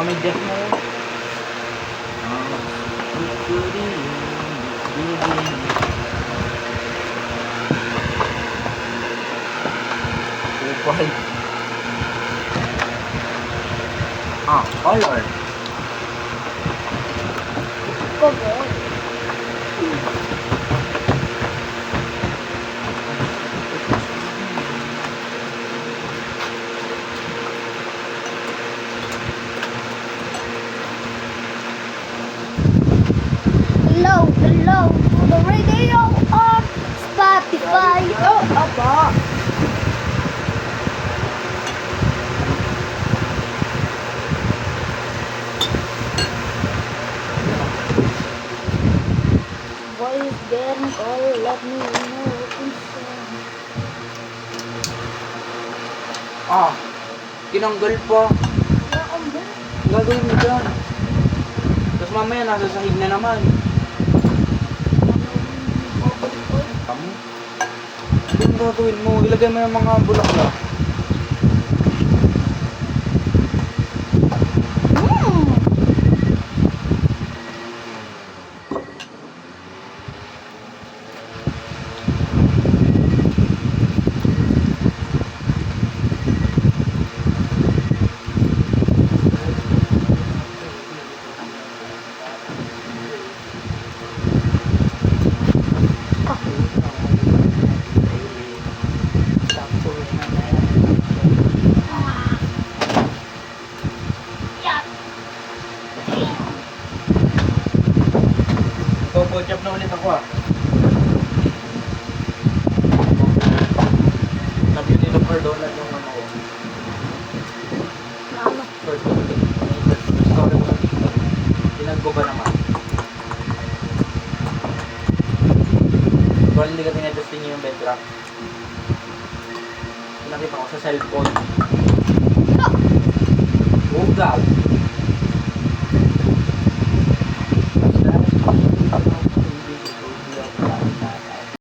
Mga medyas mo. Kupal. Color. Kobo. Hello to the radio on Spotify. Oh, aba. Voice getting call, let me know what's Tinanggal pa. Gagawin mo dyan. Tapos mamaya nasa sahig na naman. Kamu? Ano gagawin mo? Ilagay mo yung mga bulaklak. Chop na ulit ako Sabi nila per dollar yung ano ko. Per dollar. Sorry ko. Tinagbo ba naman? Kung hindi ka tinadustin niyo yung bedrock. Nakita ko sa cellphone. Ugaw.